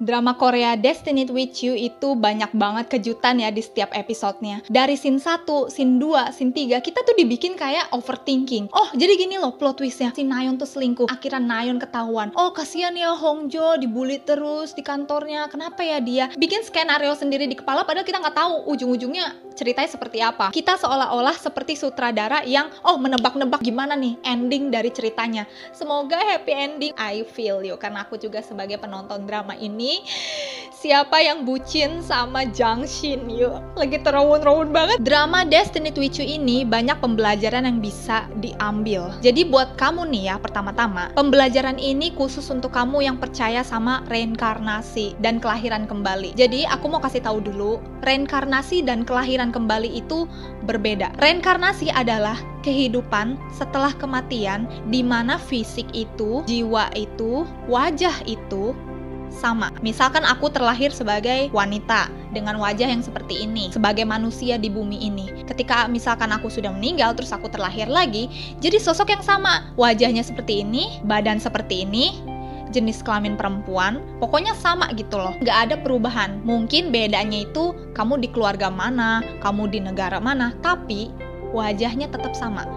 Drama Korea Destined With You itu banyak banget kejutan ya di setiap episodenya. Dari scene 1, scene 2, scene 3, kita tuh dibikin kayak overthinking. Oh, jadi gini loh plot twistnya. Si Nayeon tuh selingkuh. Akhirnya Nayeon ketahuan. Oh, kasihan ya Hongjo dibully terus di kantornya. Kenapa ya dia? Bikin skenario sendiri di kepala padahal kita nggak tahu ujung-ujungnya ceritanya seperti apa. Kita seolah-olah seperti sutradara yang menebak-nebak gimana nih ending dari ceritanya. Semoga happy ending. I feel you. Karena aku juga sebagai penonton drama ini, siapa yang bucin sama Jang Shin Yu? Lagi terawun-rawun banget. Drama Destined With You ini banyak pembelajaran yang bisa diambil. Jadi buat kamu nih ya, pertama-tama, pembelajaran ini khusus untuk kamu yang percaya sama reinkarnasi dan kelahiran kembali. Jadi aku mau kasih tahu dulu, reinkarnasi dan kelahiran kembali itu berbeda. Reinkarnasi adalah kehidupan setelah kematian di mana fisik itu, jiwa itu, wajah itu sama. Misalkan aku terlahir sebagai wanita dengan wajah yang seperti ini, sebagai manusia di bumi ini. Ketika misalkan aku sudah meninggal terus aku terlahir lagi, jadi sosok yang sama. Wajahnya seperti ini, badan seperti ini, jenis kelamin perempuan, pokoknya sama gitu loh. Nggak ada perubahan. Mungkin bedanya itu kamu di keluarga mana, kamu di negara mana, tapi wajahnya tetap sama.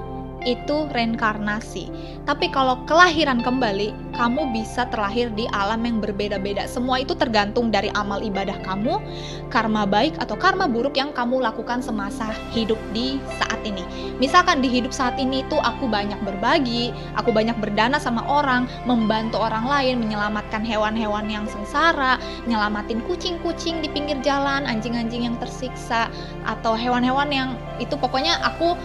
Itu reinkarnasi. Tapi kalau kelahiran kembali, kamu bisa terlahir di alam yang berbeda-beda. Semua itu tergantung dari amal ibadah kamu, karma baik atau karma buruk yang kamu lakukan semasa hidup di saat ini. Misalkan di hidup saat ini tuh aku banyak berbagi, aku banyak berdana sama orang, membantu orang lain, menyelamatkan hewan-hewan yang sengsara, nyelamatin kucing-kucing di pinggir jalan, anjing-anjing yang tersiksa, atau hewan-hewan yang itu pokoknya aku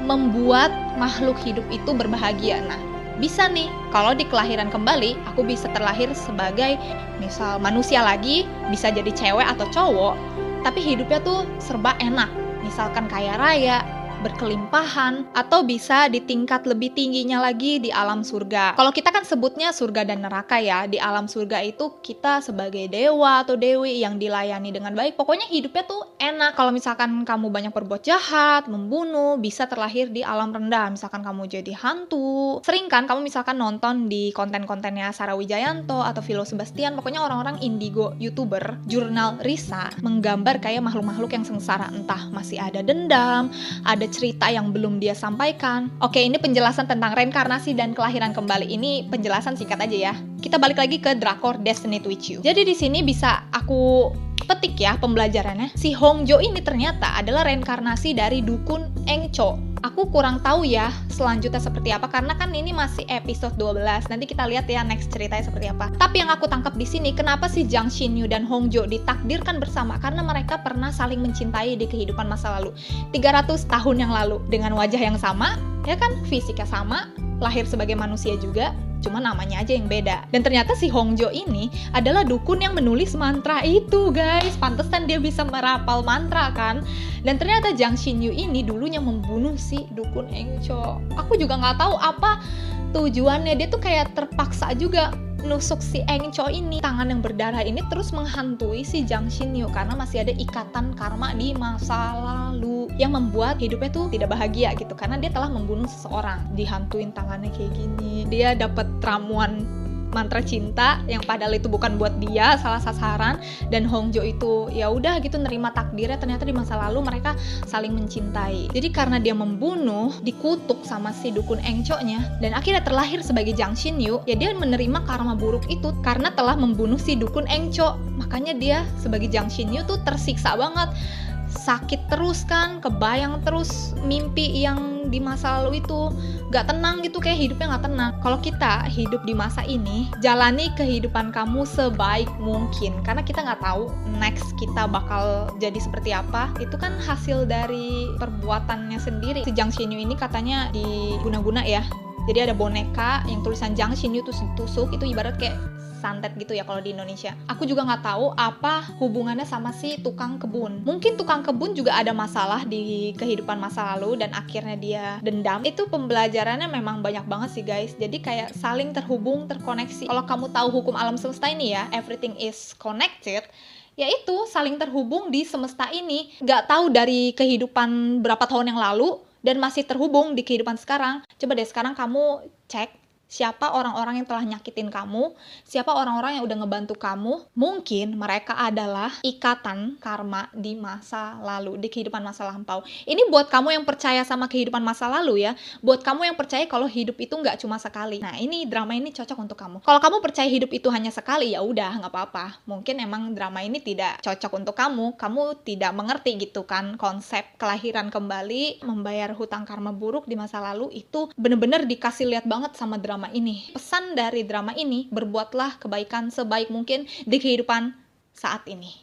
membuat makhluk hidup itu berbahagia. Nah, bisa nih, kalau di kelahiran kembali, aku bisa terlahir sebagai misal manusia lagi, bisa jadi cewek atau cowok, tapi hidupnya tuh serba enak. Misalkan kaya raya, berkelimpahan, atau bisa di tingkat lebih tingginya lagi di alam surga. Kalau kita kan sebutnya surga dan neraka ya. Di alam surga itu kita sebagai dewa atau dewi yang dilayani dengan baik. Pokoknya hidupnya tuh enak. Kalau misalkan kamu banyak berbuat jahat, membunuh, bisa terlahir di alam rendah. Misalkan kamu jadi hantu. Sering kan kamu misalkan nonton di konten-kontennya Sarah Wijayanto atau Vilo Sebastian, pokoknya orang-orang indigo, YouTuber, jurnal Risa, menggambar kayak makhluk-makhluk yang sengsara. Entah masih ada dendam, ada cerita yang belum dia sampaikan. Oke, ini penjelasan tentang reinkarnasi dan kelahiran kembali. Ini penjelasan singkat aja ya. Kita balik lagi ke drakor Destined With You. Jadi di sini bisa aku petik ya pembelajarannya. Si Hongjo ini ternyata adalah reinkarnasi dari dukun Engcho. Aku kurang tahu ya selanjutnya seperti apa karena kan ini masih episode 12. Nanti kita lihat ya next ceritanya seperti apa. Tapi yang aku tangkap di sini, kenapa si Jang Shin Yu dan Hongjo ditakdirkan bersama? Karena mereka pernah saling mencintai di kehidupan masa lalu. 300 tahun yang lalu dengan wajah yang sama, ya kan, fisiknya sama, lahir sebagai manusia juga, cuma namanya aja yang beda. Dan ternyata si Hongjo ini adalah dukun yang menulis mantra itu, guys. Pantesan dia bisa merapal mantra kan. Dan ternyata Jang Shin Yu ini dulunya membunuh si dukun Engcho. Aku juga nggak tahu apa tujuannya. Dia tuh kayak terpaksa juga nusuk si Engcho ini. Tangan yang berdarah ini terus menghantui si Jang Shin Yu karena masih ada ikatan karma di masa lalu yang membuat hidupnya tuh tidak bahagia gitu karena dia telah membunuh seseorang. Dihantuin tangannya kayak gini. Dia dapat ramuan mantra cinta yang padahal itu bukan buat dia, salah sasaran. Dan Hongjo itu ya udah gitu nerima takdirnya, ternyata di masa lalu mereka saling mencintai. Jadi karena dia membunuh, dikutuk sama si dukun Engcho-nya dan akhirnya terlahir sebagai Jang Shin Yu, ya dia menerima karma buruk itu karena telah membunuh si dukun Engcho. Makanya dia sebagai Jang Shin Yu tuh tersiksa banget. Sakit terus kan, kebayang terus mimpi yang di masa lalu itu gak tenang gitu, kayak hidupnya gak tenang. Kalau kita hidup di masa ini, jalani kehidupan kamu sebaik mungkin karena kita gak tahu next kita bakal jadi seperti apa. Itu kan hasil dari perbuatannya sendiri. Si Jang Shin Yu ini katanya diguna-guna ya. Jadi ada boneka yang tulisan Jang Shin Yu tusuk, itu ibarat kayak santet gitu ya kalau di Indonesia. Aku juga nggak tahu apa hubungannya sama si tukang kebun. Mungkin tukang kebun juga ada masalah di kehidupan masa lalu dan akhirnya dia dendam. Itu pembelajarannya memang banyak banget sih guys. Jadi kayak saling terhubung, terkoneksi. Kalau kamu tahu hukum alam semesta ini ya, everything is connected, yaitu saling terhubung di semesta ini. Nggak tahu dari kehidupan berapa tahun yang lalu dan masih terhubung di kehidupan sekarang. Coba deh sekarang kamu cek siapa orang-orang yang telah nyakitin kamu, siapa orang-orang yang udah ngebantu kamu. Mungkin mereka adalah ikatan karma di masa lalu, di kehidupan masa lampau. Ini buat kamu yang percaya sama kehidupan masa lalu ya, buat kamu yang percaya kalau hidup itu nggak cuma sekali. Nah, ini drama ini cocok untuk kamu. Kalau kamu percaya hidup itu hanya sekali, ya udah nggak apa-apa. Mungkin emang drama ini tidak cocok untuk kamu tidak mengerti gitu kan konsep kelahiran kembali, membayar hutang karma buruk di masa lalu. Itu bener-bener dikasih lihat banget sama drama ini. Pesan dari drama ini, berbuatlah kebaikan sebaik mungkin di kehidupan saat ini.